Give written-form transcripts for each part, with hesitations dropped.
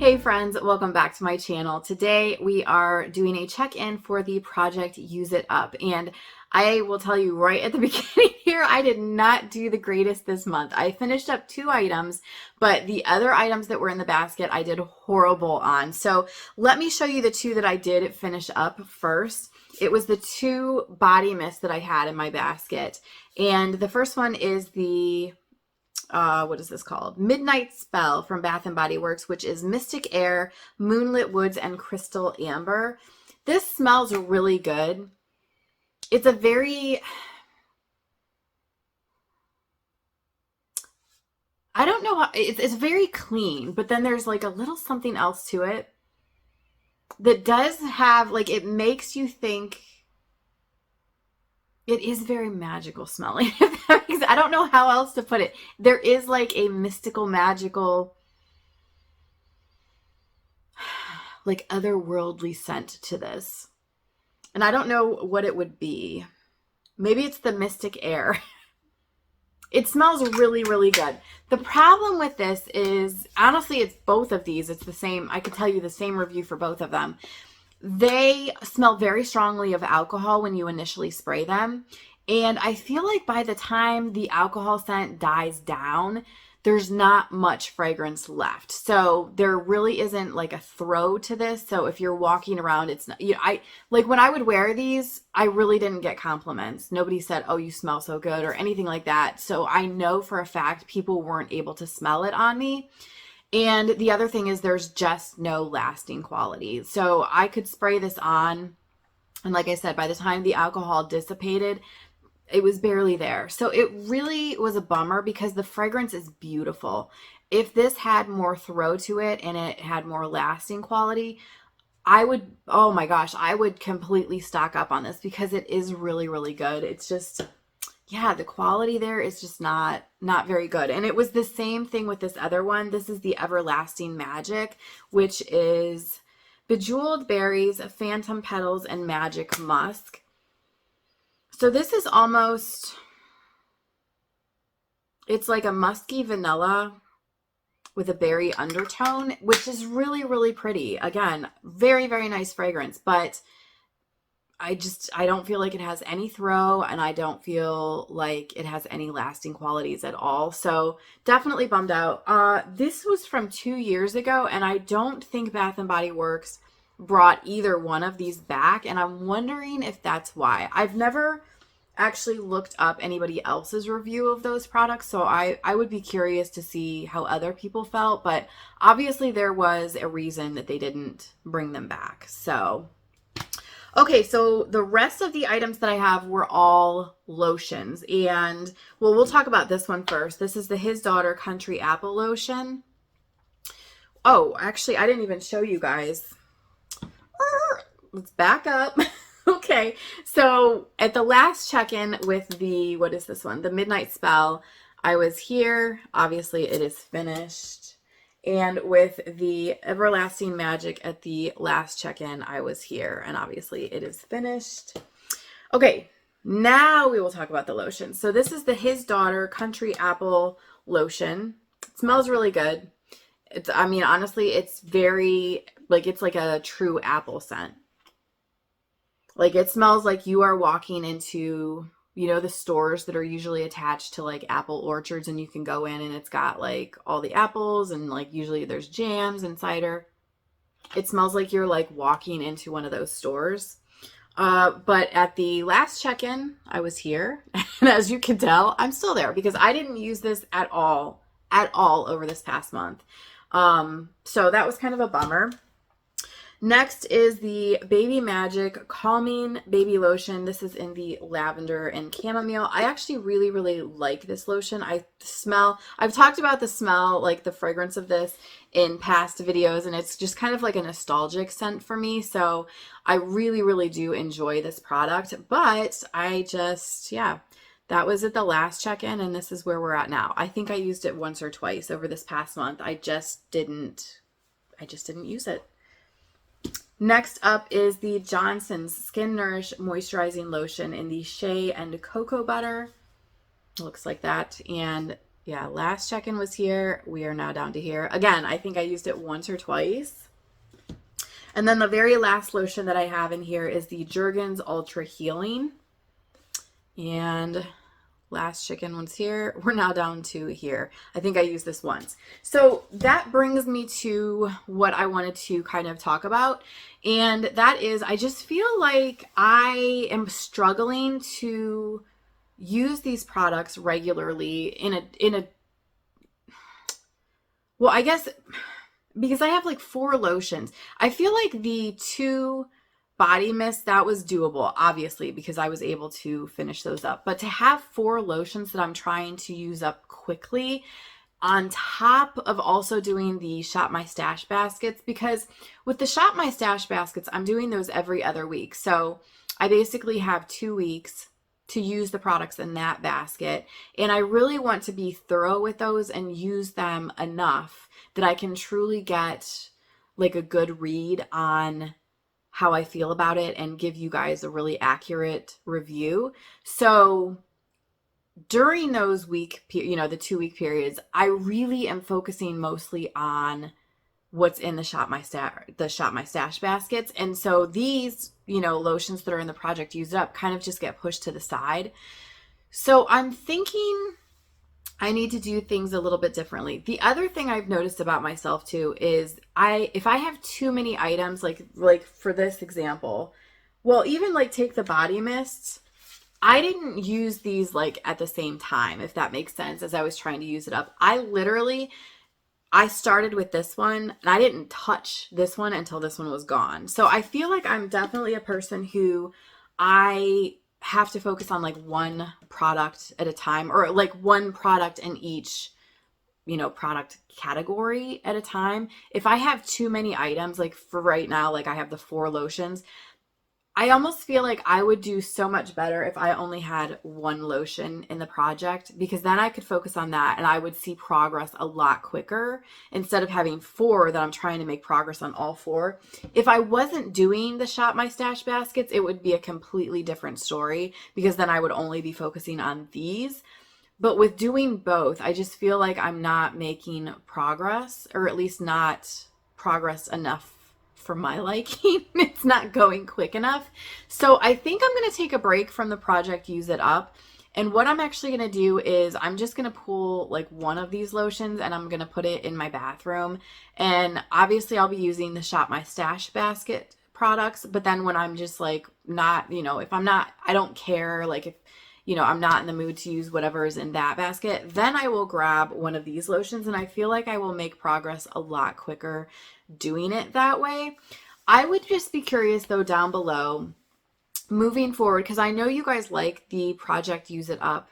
Hey friends, welcome back to my channel. Today we are doing a check-in for the project Use It Up. And I will tell you right at the beginning here, I did not do the greatest this month. I finished up 2 items, but the other items that were in the basket, I did horrible on. So let me show you the 2 that I did finish up first. It was the 2 body mists that I had in my basket. And the first one is the what is this called? Midnight Spell from Bath and Body Works, which is Mystic Air, Moonlit Woods, and Crystal Amber. This smells really good. It's a very, I don't know how, it's very clean, but then there's like a little something else to it that does have, like, it makes you think. It is very magical smelling. If that makes, I don't know how else to put it. There is like a mystical, magical, like otherworldly scent to this. And I don't know what it would be. Maybe it's the mystic air. It smells really, really good. The problem with this is, honestly, it's both of these. It's the same. I could tell you the same review for both of them. They smell very strongly of alcohol when you initially spray them. And I feel like by the time the alcohol scent dies down, there's not much fragrance left. So there really isn't like a throw to this. So if you're walking around, it's not, you know, I like when I would wear these, I really didn't get compliments. Nobody said, "Oh, you smell so good," or anything like that. So I know for a fact people weren't able to smell it on me. And the other thing is there's just no lasting quality. So I could spray this on, and like I said, by the time the alcohol dissipated, it was barely there. So it really was a bummer because the fragrance is beautiful. If this had more throw to it and it had more lasting quality, I would, oh my gosh, I would completely stock up on this because it is really, really good. It's just, yeah, the quality there is just not very good. And it was the same thing with this other one. This is the Everlasting Magic, which is Bejeweled Berries, Phantom Petals, and Magic Musk. So this is almost, it's like a musky vanilla with a berry undertone, which is really, really pretty. Again, very, very nice fragrance, but I don't feel like it has any throw, and I don't feel like it has any lasting qualities at all. So definitely bummed out. This was from 2 years ago, and I don't think Bath and Body Works brought either one of these back, and I'm wondering if that's why. I've never actually looked up anybody else's review of those products, so I would be curious to see how other people felt, but obviously there was a reason that they didn't bring them back. So okay, so the rest of the items that I have were all lotions. And, well, we'll talk about this one first. This is the His Daughter Country Apple Lotion. Oh, actually, I didn't even show you guys. Let's back up. Okay, so at the last check-in with the, what is this one? The Midnight Spell, I was here. Obviously, it is finished. And with the Everlasting Magic at the last check-in, I was here. And obviously it is finished. Okay, now we will talk about the lotion. So this is the His Daughter Country Apple Lotion. It smells really good. It's, I mean, honestly, it's very, like, it's like a true apple scent. Like, it smells like you are walking into, you know, the stores that are usually attached to like apple orchards, and you can go in and it's got like all the apples and like usually there's jams and cider. It smells like you're like walking into one of those stores. But at the last check-in, I was here. And as you can tell, I'm still there because I didn't use this at all over this past month. So that was kind of a bummer. Next is the Baby Magic Calming Baby Lotion. This is in the lavender and chamomile. I actually really, really like this lotion. I've talked about the smell, like the fragrance of this in past videos, and it's just kind of like a nostalgic scent for me. So I really, really do enjoy this product, but yeah, that was at the last check-in, and this is where we're at now. I think I used it once or twice over this past month. I just didn't use it. Next up is the Johnson's Skin Nourish Moisturizing Lotion in the Shea and Cocoa Butter. It looks like that. And Yeah, last check-in was here. We are now down to here. Again, I think I used it once or twice. And then the very last lotion that I have in here is the Jergens Ultra Healing. And last chicken one's here. We're now down to here. I think I used this once. So that brings me to what I wanted to kind of talk about. And that is, I just feel like I am struggling to use these products regularly well, I guess because I have like 4 lotions. I feel like the 2 body mists, that was doable, obviously, because I was able to finish those up. But to have 4 lotions that I'm trying to use up quickly, on top of also doing the Shop My Stash baskets, because with the Shop My Stash baskets, I'm doing those every other week. So I basically have 2 weeks to use the products in that basket. And I really want to be thorough with those and use them enough that I can truly get like a good read on how I feel about it and give you guys a really accurate review. So during those the 2-week periods, I really am focusing mostly on what's in the Shop My Stash baskets. And so these, lotions that are in the Project Use It Up kind of just get pushed to the side. So I'm thinking I need to do things a little bit differently. The other thing I've noticed about myself too is if I have too many items, like for this example, well, even like take the body mists, I didn't use these like at the same time, if that makes sense, as I was trying to use it up. I started with this one and I didn't touch this one until this one was gone. So I feel like I'm definitely a person who I have to focus on like one product at a time, or like one product in each, product category at a time. If I have too many items, like for right now, like I have the 4 lotions, I almost feel like I would do so much better if I only had 1 lotion in the project, because then I could focus on that and I would see progress a lot quicker instead of having 4 that I'm trying to make progress on all 4. If I wasn't doing the Shop My Stash baskets, it would be a completely different story, because then I would only be focusing on these. But with doing both, I just feel like I'm not making progress, or at least not progress enough for my liking. It's not going quick enough. So I think I'm going to take a break from the Project Use It Up. And what I'm actually going to do is I'm just going to pull like one of these lotions and I'm going to put it in my bathroom. And obviously I'll be using the Shop My Stash basket products. But then when I'm just like not, if I'm not, I don't care. Like if, I'm not in the mood to use whatever is in that basket, then I will grab one of these lotions, and I feel like I will make progress a lot quicker doing it that way. I would just be curious though down below moving forward, because I know you guys like the Project Use It Up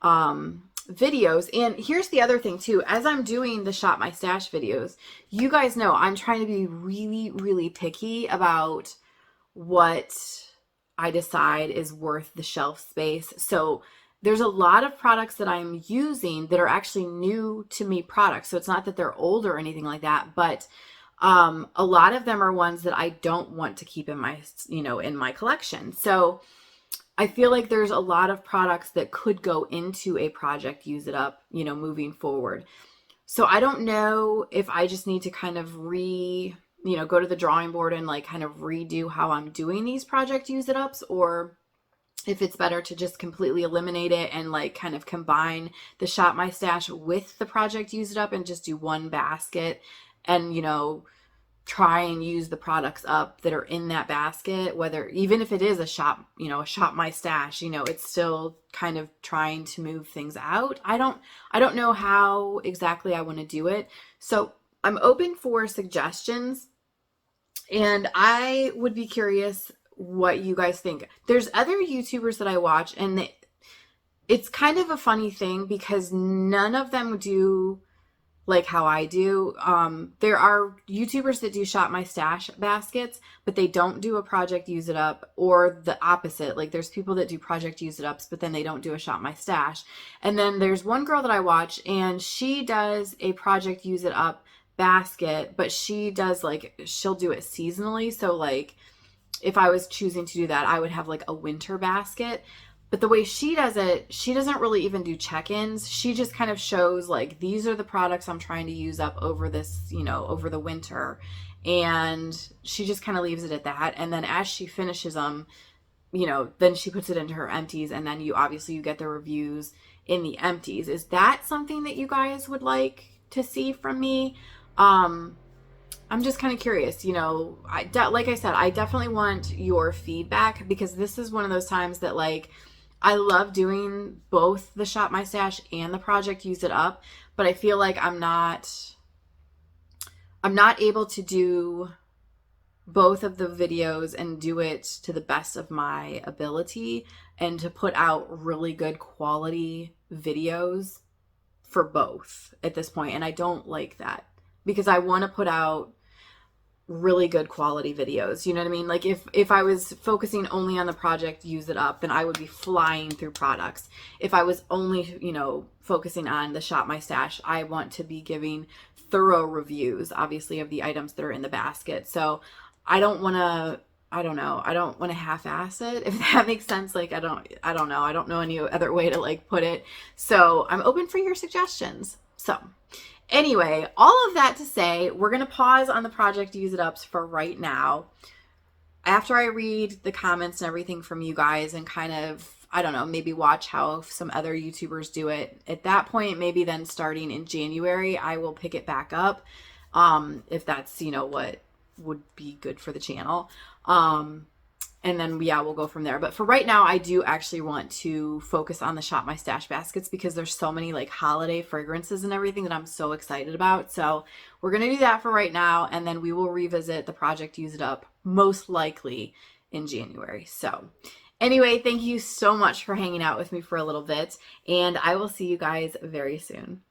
videos. And here's the other thing too, as I'm doing the Shop My Stash videos, you guys know I'm trying to be really, really picky about what I decide is worth the shelf space. So there's a lot of products that I'm using that are actually new to me products. So it's not that they're old or anything like that, but a lot of them are ones that I don't want to keep in my, in my collection. So I feel like there's a lot of products that could go into a Project Use It Up, moving forward. So I don't know if I just need to kind of go to the drawing board and like kind of redo how I'm doing these Project Use It Ups, or if it's better to just completely eliminate it and like kind of combine the Shop My Stash with the Project Use It Up and just do one basket and, try and use the products up that are in that basket, whether, even if it is a Shop My Stash, it's still kind of trying to move things out. I don't know how exactly I want to do it. So I'm open for suggestions, and I would be curious what you guys think. There's other YouTubers that I watch, and it's kind of a funny thing because none of them do like how I do. There are YouTubers that do Shop My Stash baskets, but they don't do a Project Use It Up, or the opposite. Like there's people that do Project Use It Ups, but then they don't do a Shop My Stash. And then there's one girl that I watch, and she does a Project Use It Up basket, but she'll do it seasonally. So like if I was choosing to do that, I would have like a winter basket. But the way she does it, she doesn't really even do check-ins. She just kind of shows like, these are the products I'm trying to use up over this, you know, over the winter. And she just kind of leaves it at that. And then as she finishes them, you know, then she puts it into her empties, and then you obviously you get the reviews in the empties. Is that something that you guys would like to see from me? I'm just kind of curious, you know, like I said, I definitely want your feedback, because this is one of those times that like, I love doing both the Shop My Stash and the Project Use It Up, but I feel like I'm not able to do both of the videos and do it to the best of my ability, and to put out really good quality videos for both at this point. And I don't like that, because I want to put out really good quality videos. You know what I mean? Like if I was focusing only on the Project Use It Up, then I would be flying through products. If I was only, you know, focusing on the Shop My Stash, I want to be giving thorough reviews, obviously, of the items that are in the basket. So I don't want to, I don't know, I don't want to half-ass it, if that makes sense. Like I don't know. I don't know any other way to like put it. So I'm open for your suggestions. So anyway, all of that to say, we're going to pause on the Project Use It Ups for right now. After I read the comments and everything from you guys, and kind of, I don't know, maybe watch how some other YouTubers do it. At that point, maybe then starting in January, I will pick it back up. If that's, you know, what would be good for the channel. And then, yeah, we'll go from there. But for right now, I do actually want to focus on the Shop My Stash baskets, because there's so many like holiday fragrances and everything that I'm so excited about. So we're going to do that for right now. And then we will revisit the Project Use It Up most likely in January. So anyway, thank you so much for hanging out with me for a little bit, and I will see you guys very soon.